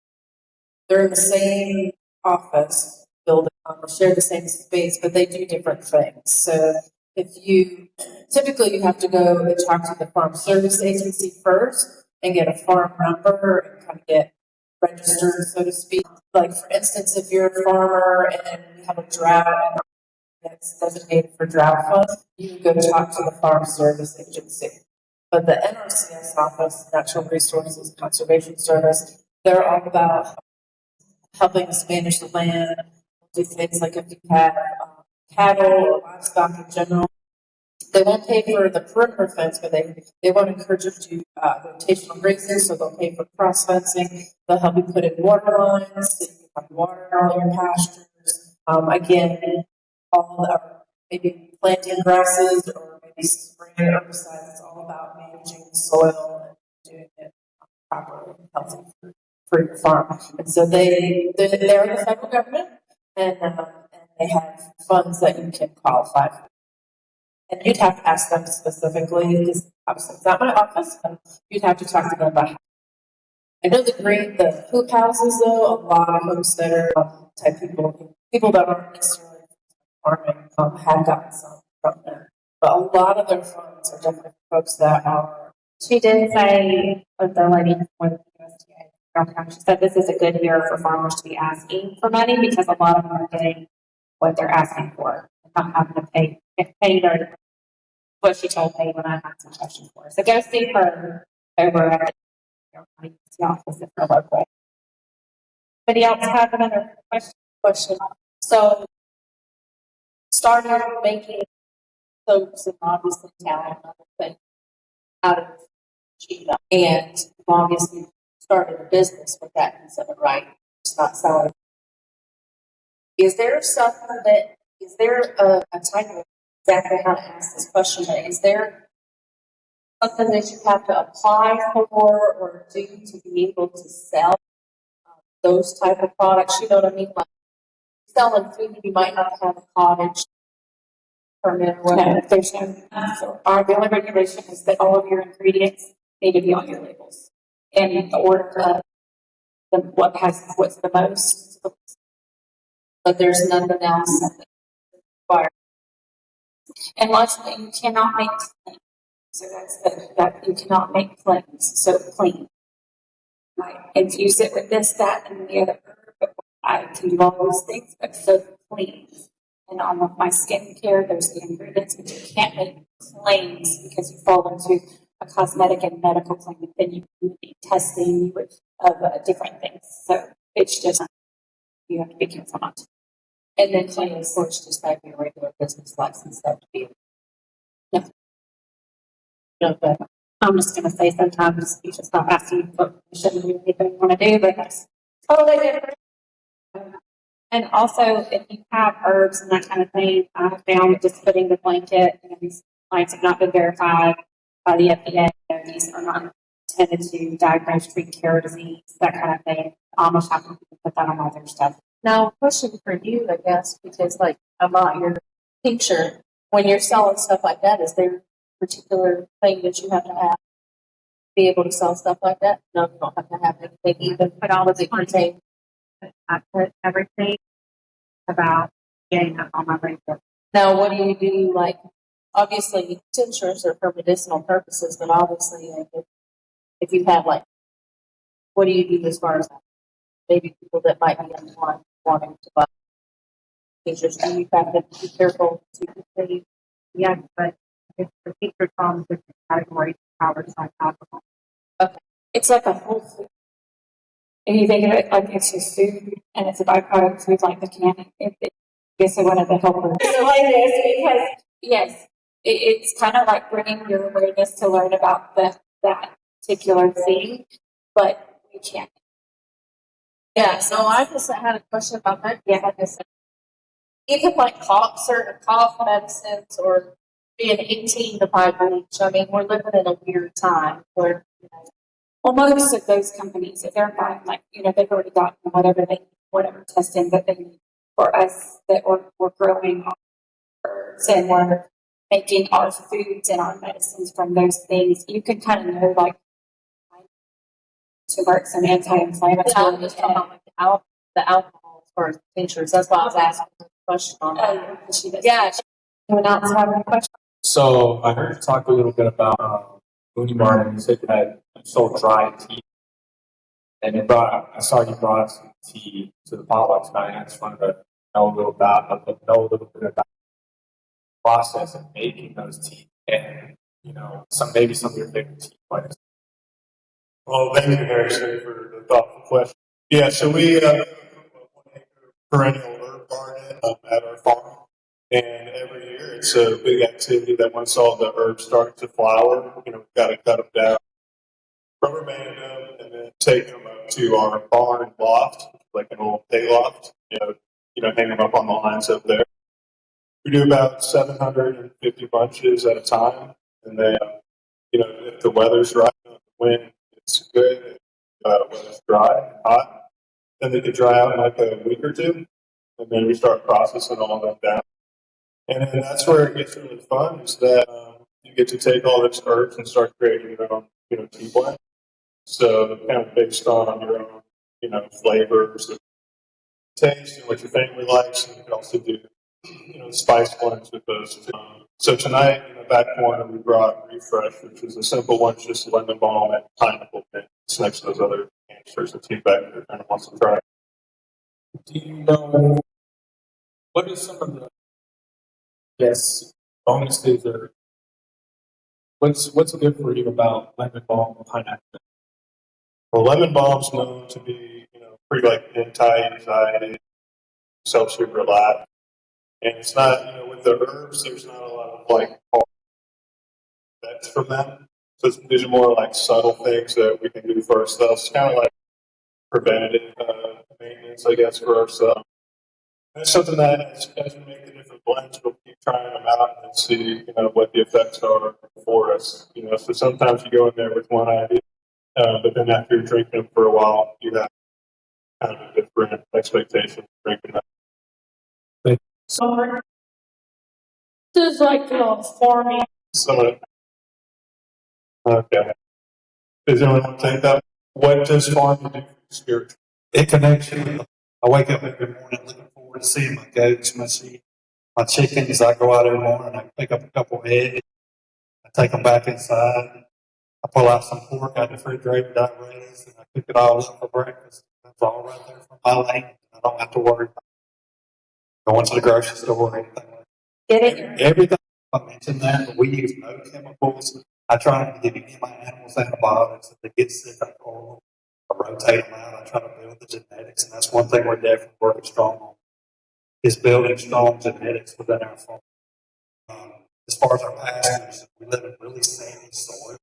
They're in the same office building, share the same space, but they do different things. So typically you have to go and talk to the Farm Service Agency first and get a farm number and kind of get registered, so to speak. Like for instance, if you're a farmer and you have a drought that's designated for drought funds, you can go talk to the Farm Service Agency. But the NRCS office, Natural Resources Conservation Service, they're all about helping us manage the land, do things like if you have cattle or livestock in general. They won't pay for the perimeter fence, but they want to encourage you to do rotational grazing, so they'll pay for cross fencing. They'll help you put in water lines so you can have water in all your pastures. Again, maybe planting grasses or maybe spraying herbicides. It's all about managing the soil and doing it properly and healthy for your farm. And so they're the federal government, and they have funds that you can qualify for. And you'd have to ask them specifically, because obviously it's not my office, but you'd have to talk to them about. I know the hoop houses though, a lot of homesteader type people that aren't necessarily farming, have gotten some from there. But a lot of their funds are definitely folks that are. She did say, with the lady for the USDA, Carroll County, she said this is a good year for farmers to be asking for money because a lot of them are getting what they're asking for, and not having to pay their, what she told me when I had some questions for her. So go see her over at the Carroll County office if you're local. Anybody else have another question? So, started making soaps and obviously tallow and other things out of cheetah. And obviously started a business with that piece of it, right? It's not selling. Is there a type of, exactly how to ask this question, but is there something that you have to apply for or do to be able to sell those type of products? You know what I mean? Like selling food, you might not have a cottage permit or whatever. No, there's no, the only regulation is that all of your ingredients need to be on your labels. And the order of what's the most. But there's nothing else required. And lastly, you cannot make claims. So that you cannot make claims. So clean. I infuse it with this, that, and the other herb. I can do all those things, but so clean. And on my skincare, there's the ingredients, but you can't make claims because you fall into a cosmetic and medical claim. Then you would be testing of different things. So it's just, you have to be careful not to. And then claim, of course, just like your regular business license that would be. No, but I'm just going to say sometimes you should stop asking for permission to do anything you want to do, but that's totally different. And also, if you have herbs and that kind of thing, I have found just putting the blanket, these plants have not been verified by the FDA. These are not intended to diagnose, treat, cure disease, that kind of thing. Almost have to put that on all their stuff. Now, question for you, I guess, because like about your picture, when you're selling stuff like that, is there a particular thing that you have to have to be able to sell stuff like that? No, you don't have to have anything, even But all what it contains. I put everything about getting that on my label. Now, what do you do? Like, obviously, tinctures are for medicinal purposes, but obviously, like, if you have like, what do you do as far as maybe people that might be wanting to buy tinctures? Do you have to be careful to Yes, but it's the featured from different categories of powders like alcohol. It's like a whole food. And you think of it like it's just food and it's a byproduct of food like the canning. It's one of the helpers. Like this because, yes, it's kind of like bringing your awareness to learn about that particular thing, but you can't. Yeah, so I just had a question about that. Yeah, I guess even like certain cough medicines or being 18 to buy bleach. I mean, we're living in a weird time where, Well, most of those companies, if they're buying, like, they've already gotten whatever testing that they need for us that we're growing our herbs and we're making our foods and our medicines from those things. You can kind of know, like, turmeric and anti-inflammatory. I'm just talking about like the alcohol as far as tinctures. That's why I was asking the question on that. Yeah. Anyone else have any questions? So I heard you talk a little bit about Mooney Martin. You said you sold dry tea, and I saw you brought some tea to the potluck tonight. I just wanted to know a little bit about the process of making those tea, and maybe some of your favorite tea plants. Well, thank you, Harrison, for the thoughtful question. Yeah, so we have a 1 acre perennial herb garden at our farm. And every year it's a big activity that once all the herbs start to flower, we've got to cut them down, rubber band them, and then take them up to our barn loft, like an old hay loft, hang them up on the lines up there. We do about 750 bunches at a time. And then, if the weather's right, the wind is good, when it's dry and hot, then they can dry out in like a week or two. And then we start processing all of them down. And then that's where it gets really fun is that you get to take all these herbs and start creating your own, tea blend. So kind of based on your own, flavors, and taste, and what your family likes, and you can also do, spice blends with those too. So tonight in the back corner we brought Refresh, which is a simple one, it's just lemon balm and pineapple. It's next to those other cancers that team back there kind of wants to try. Do you know what are some of the bonuses or what's good for you about lemon balm and pineapple? Well, lemon balm's known to be, pretty like anti-anxiety, helps you relax. And it's not, with the herbs, there's not a lot of like effects from them. So these are more like subtle things that we can do for ourselves. It's kind of like preventative maintenance, I guess, for ourselves. And it's something that as we make the different blends, we'll keep trying them out and see, what the effects are for us. So sometimes you go in there with one idea, but then after you're drinking them for a while, you have kind of a different expectation of drinking them. So this is like farming. So, okay. Does anyone want to take that? What does farming do for you spiritually? It connects you. I wake up every morning looking forward to seeing my goats, my sheep, my chickens. I go out every morning, I pick up a couple eggs, I take them back inside. I pull out some pork out of the refrigerator that I raised, and I cook it all up for breakfast. That's all right there from my land. I don't have to worry about going to the grocery store or anything like that. Get it? Everything I mentioned that, but we use no chemicals. I try not to give any of my animals antibiotics. If they get sick, I call them. I rotate them out. I try to build the genetics, and that's one thing we're definitely working strong on, is building strong genetics within our farm. As far as our pastures, we live in really sandy soil.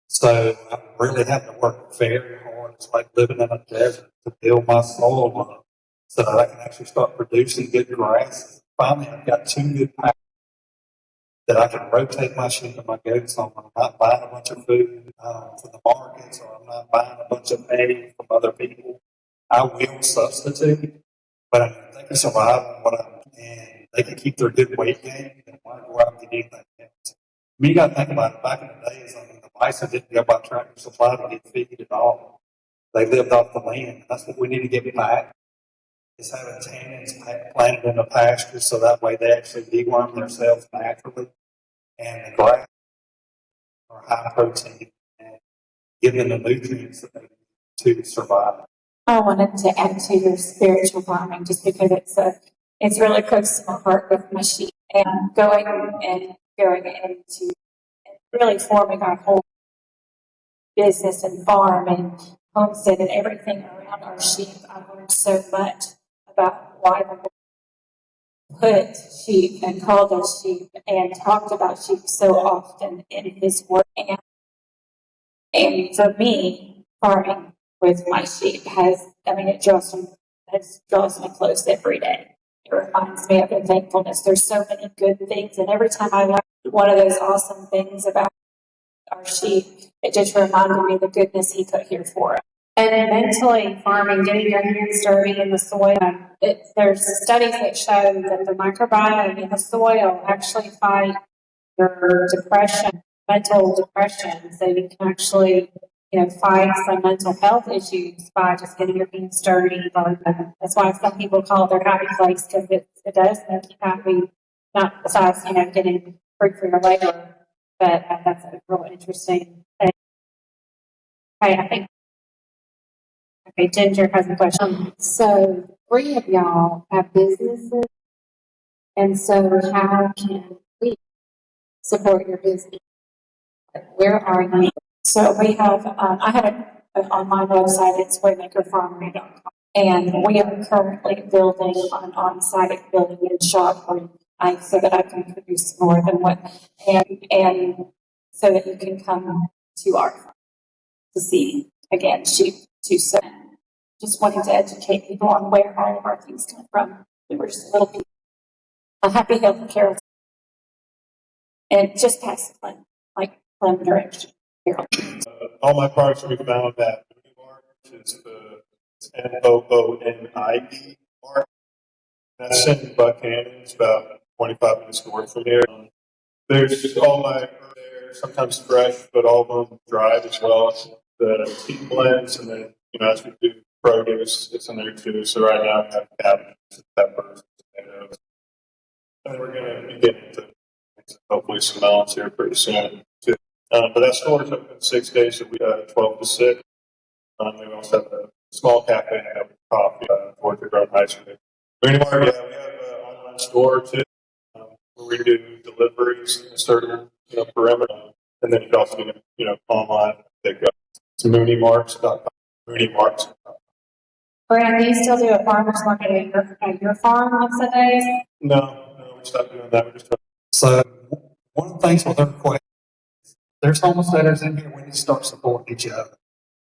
So I really have to work very hard. It's like living in a desert to build my soil up so that I can actually start producing good grass. Finally, I've got 2 good pastures that I can rotate my sheep and my goats on. I'm not buying a bunch of food from the markets, or I'm not buying a bunch of hay from other people. I will substitute, but I mean, they can survive on what I'm and they can keep their good weight gain and want to go out and get anything else. I mean, you got to think about it. Back in the days, I mean, the bison didn't go by tractor supply to get feed at all. They lived off the land. That's what we need to get back, is having tannins planted in the pasture so that way they actually deworm themselves naturally. And the grass are high protein and give them the nutrients that they need to survive. I wanted to add to your spiritual farming just because it's really close to my heart with my sheep and going into and really forming our whole business and farm and homestead and everything around our sheep. I've learned so much about why the Lord put sheep and called us sheep and talked about sheep so often in His Word. And for me, farming with my sheep it draws me close every day. It reminds me of the thankfulness. There's so many good things, and every time I learn one of those awesome things about our sheep, it just reminded me of the goodness He put here for us. And mentally farming, getting your hands dirty in the soil, there's studies that show that the microbiome in the soil actually fight your depression, mental depression. So you can actually, fight some mental health issues by just getting your hands dirty. That's why some people call it their happy place, because it does make you happy. Not besides, getting fruit for your labor, but that's a real interesting thing. Okay, Ginger has a question. So 3 of y'all have businesses, and so how can we support your business? Where are you? So we have, I have an online website, it's waymakerfarmery.com, and we are currently building an on-site building and shop so that I can produce more than what, and so that you can come to our farm to see, again, sheep to sell. Just wanting to educate people on where all of our things come from. We were just a little bit Happy Hill from Carroll, and just past Clem, Clem direction. Carroll. All my products can be found at Mooney, which is the MOONID mark. That's in Buchanan. It's about 25 minutes to work from here. There's just all my there, sometimes fresh, but all of them dried as well. The seed blends, and then as we do produce, it's in there too. So right now we have cabbages, peppers, tomatoes, and we're going to be getting to hopefully some melons here pretty soon too. But that store is open 6 days a week, 12 to 6. We also have a small cafe and have coffee towards the Grove High School. Anymore, we have an online store too, where we do deliveries in a certain perimeter, and then you can also do online pick up. It's mooneymarks.com. Mooneymarks.com. Brad, do you still do a farmer's market at your farm on Sundays? No, we stopped doing that. We're just So one of the things with their request, there's homesteaders in here, we need to start supporting each other.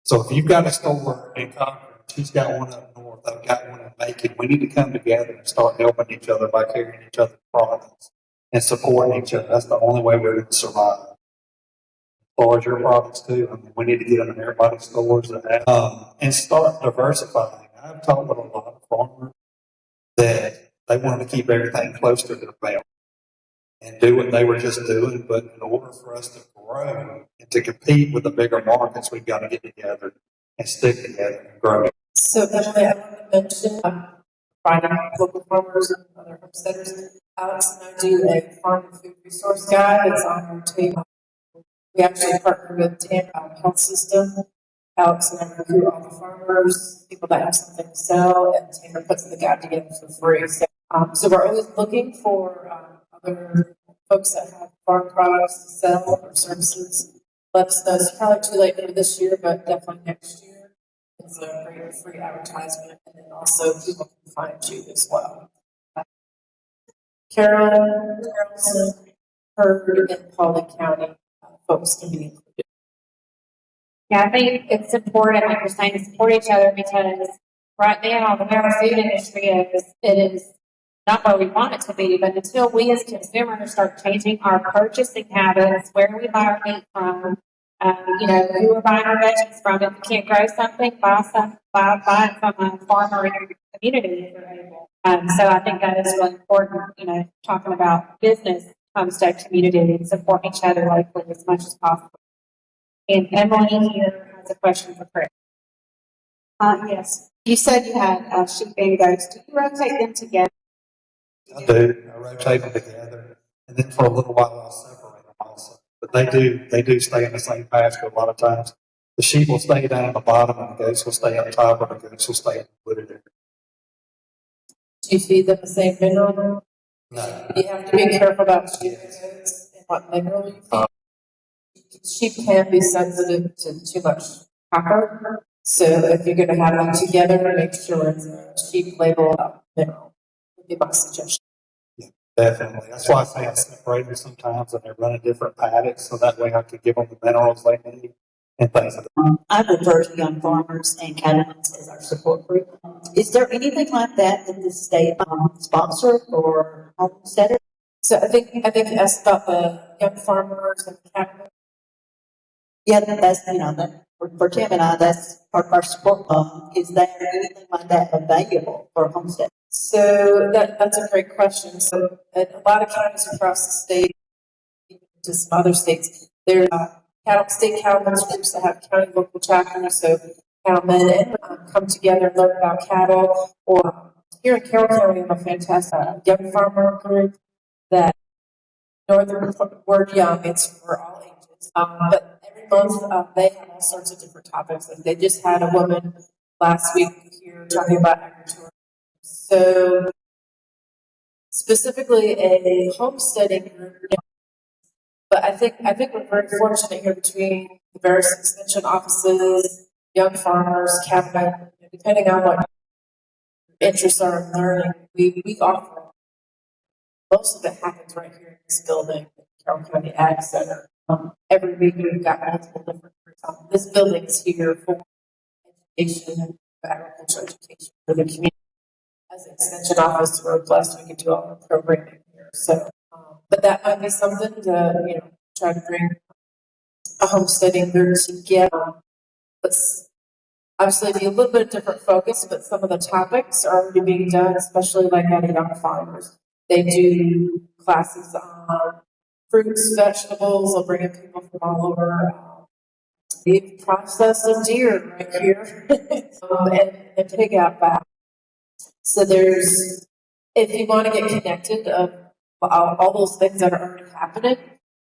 So if you've got a store in Concord, she's got one up north, I've got one in Macon, we need to come together and start helping each other by carrying each other's products and supporting each other. That's the only way we're going to survive. As far as your products too, we need to get them in everybody's stores and start diversifying. I've talked with a lot of farmers that they wanted to keep everything close to their belt and do what they were just doing, but in order for us to grow and to compete with the bigger markets, we've got to get together and stick together and grow. So Emily, I want to mention finding local farmers and other homesteaders. Alex and I do a farm and food resource guide. It's on our table. We actually partner with Tampa Health System. Alex and I recruit all the farmers, people that have something to sell, and Tampa puts the guide together for free. So we're always looking for other folks that have farm products to sell or services. Let us know. It's probably too late for this year, but definitely next year. It's a great free advertisement, and then also people can find you as well. Carroll, Heard, and Paula County folks can be included. Yeah, I think it's important, like you're saying, to support each other because right now, the way our food industry is, it is not where we want it to be, but until we as consumers start changing our purchasing habits, where we buy our meat from, who we're buying our veggies from. If you can't grow something, buy it from a farmer in your community if you're able. So I think that is really important, talking about business, homestead community, and support each other locally as much as possible. And Emily here has a question for Chris. Yes. You said you had sheep and goats. Do you rotate them together? I do. I rotate them together, and then for a little while I'll separate them also. But they do stay in the same pasture a lot of times. The sheep will stay down at the bottom, and the goats will stay up top, or the goats will stay in the wooded area. Do you feed them the same mineral? No. You have to be careful about sheep and goats and what mineral you feed. Sheep can be sensitive to too much copper, so if you're going to have them together, make sure it's a sheep label mineral. Would be my suggestion. Yeah, definitely. That's why I say I separate them sometimes, and they run in different paddocks, so that way I can give them the minerals they need and things like that. I refer to young farmers and cattlemen's as our support group. Is there anything like that the state sponsored or homesteaders? So I think you asked about the young farmers and cattlemen. Yeah, that's that for Tim and I, that's part of our support. Is there anything like that available for homestead? So that's a great question. So in a lot of counties across the state, to some other states, there are state cattlemen's groups that have county local chapters. So cattlemen come together and learn about cattle. Or here in Carroll County, we have a fantastic young farmer group that northern word young. It's for all ages. But every month they have all sorts of different topics. Like they just had a woman last week here talking about agriculture. So specifically a homesteading group, but I think we're very fortunate here between the various extension offices, young farmers, cattlemen, depending on what interests are in learning, we offer. Most of it happens right here in this building, the Carroll County Ag Center. Every week we've got multiple different groups. This building's here for education and agriculture education for the community. As an extension office, we're blessed we can do all our programming here. So, but that might be something to try to bring a homesteading group together. But obviously, be a little bit different focus. But some of the topics are already being done, especially like at young farmers. They do classes on fruits, vegetables. They'll bring in people from all over. They've processed a deer right here, and the pig out back. So there's, if you want to get connected of all those things that are already happening.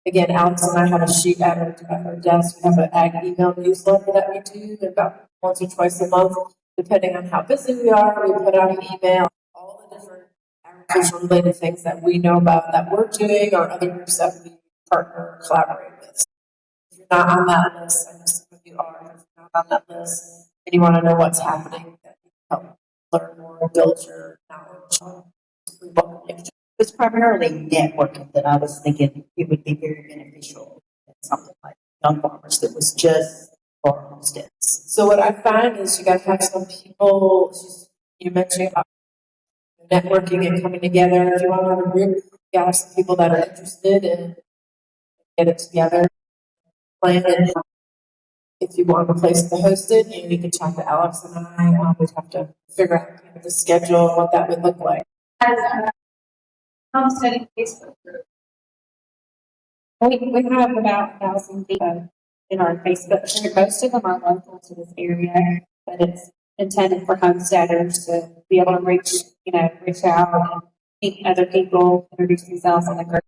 Again, Alex and I have a sheet at our desk. We have an ag email newsletter that we do about once or twice a month, depending on how busy we are. We put out an email, all the different agriculture related things that we know about that we're doing, or other groups that we partner or collaborate with. If you're not on that list, I know some of you are. If you're not on that list and you want to know what's happening, that you can help learn more and build your knowledge. We welcome you. It's primarily networking that I was thinking it would be very beneficial. Something like young farmers that was just for homesteads. So what I find is you got to have some people. You mentioned about networking and coming together. If you want to have a group, you got to have some people that are interested and get it together. Plan it. If you want a place to host it, you can talk to Alex and I. We'd have to figure out the schedule and what that would look like. Homesteading Facebook group. We have about 1,000 people in our Facebook group. Most of them are local to this area, but it's intended for homesteaders to be able to reach out and meet other people, introduce themselves on the group.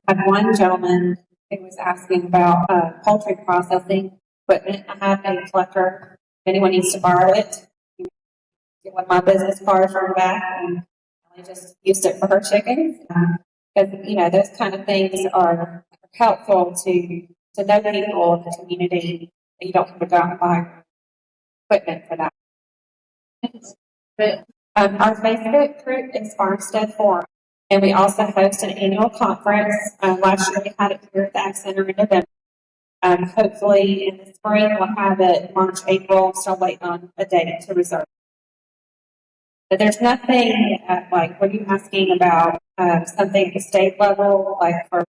I had one gentleman who was asking about poultry processing equipment. I have a plucker. If anyone needs to borrow it, get one of my business cards from the back, and I just used it for her chickens. Because those kind of things are helpful to know people in the community. You don't have to go out and buy equipment for that. Our Facebook group is Farmstead Forum, and we also host an annual conference. Last year we had it here at the Ag Center in November. Hopefully in the spring we'll have it March, April. Still waiting on a date to reserve. But there's nothing like, were you asking about something at the state level, like for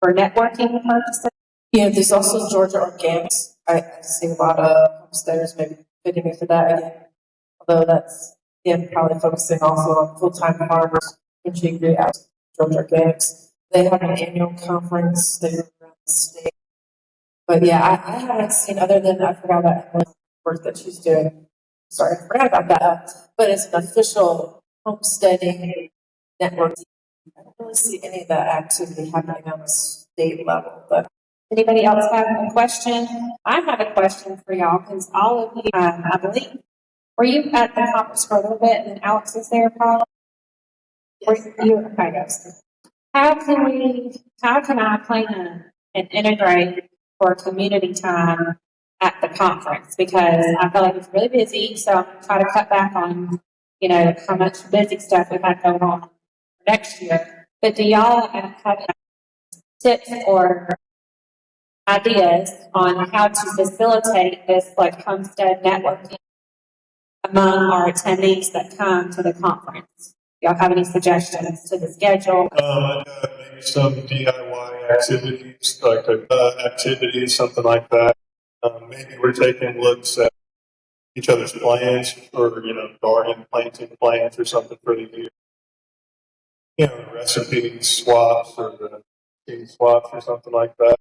networking purposes? Yeah, there's also Georgia Organics. I see a lot of homesteaders maybe fitting into that again. Although that's probably focusing also on full-time farmers in Georgia Organics. They have an annual conference. They run around the state. But yeah, I haven't seen, other than I forgot about work that she's doing. Sorry, I forgot about that. But it's an official homesteading network. I don't really see any of that activity happening on the state level. But anybody else have a question? I have a question for y'all, because all of you, I believe, were you at the conference for a little bit, and then Alex was there, Paula? Were you? Okay, guys. How can I plan and integrate for community time at the conference? Because I feel like it's really busy, so I'm going to try to cut back on, how much busy stuff we have going on next year. But do y'all have tips or ideas on how to facilitate this homestead networking among our attendees that come to the conference? Y'all have any suggestions to the schedule? Maybe some DIY activities, like activities, something like that. Maybe we're taking looks at each other's plans, or garden planting plans or something for the year. Recipe swaps or seed swaps or something like that.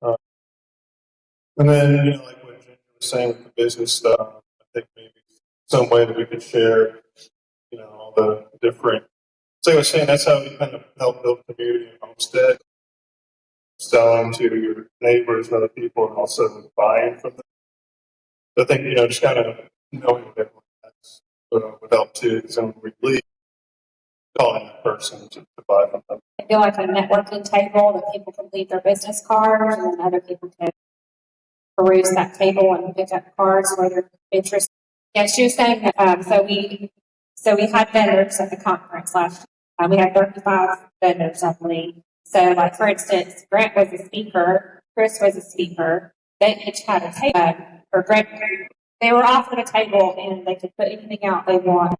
And then like what Ginger was saying with the business stuff, I think maybe some way that we could share, all the different. So I was saying that's how we kind of help build community and homestead, selling to your neighbors and other people, and also buying from them. So I think, just kind of knowing that would help too, because then we leave, calling that person to buy from them. I feel like a networking table that people can leave their business cards, and then other people can peruse that table and pick up cards where they're interested. Yeah, she was saying that, so we had vendors at the conference last year. We had 35 vendors, I believe. So, for instance, Grant was a speaker, Chris was a speaker. They each had a table, or Grant, they were offered a table, and they could put anything out they want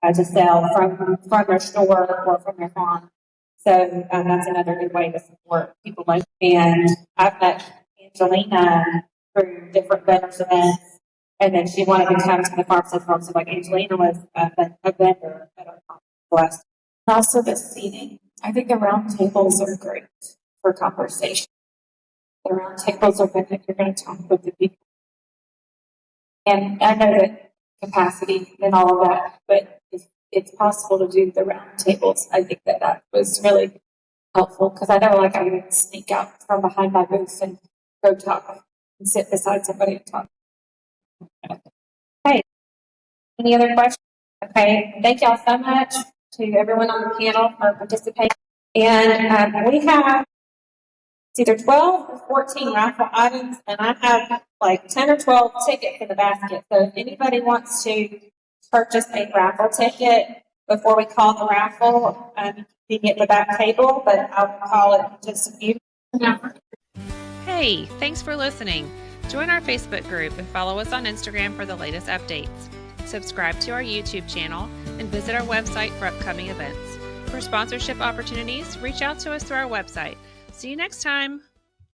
to sell from their store or from their farm. So that's another good way to support people like. And I've met Angelina through different vendors events, and then she wanted to come to the Farmstead Farm. So Angelina was a vendor at our conference. blessed. Also the seating. I think the round tables are great for conversation. The round tables are good that you're going to talk with the people. And I know that capacity and all of that, but if it's possible to do the round tables, I think that that was really helpful because I know like I would sneak out from behind my booth and go talk and sit beside somebody and talk. Okay. Any other questions? Okay. Thank y'all so much to everyone on the panel for participating. And we have it's either 12 or 14 raffle items, and I have like 10 or 12 tickets in the basket. So if anybody wants to purchase a raffle ticket before we call the raffle, you can get the back table, but I'll call it just a few. Hey, thanks for listening. Join our Facebook group and follow us on Instagram for the latest updates. Subscribe to our YouTube channel and visit our website for upcoming events. For sponsorship opportunities, reach out to us through our website. See you next time.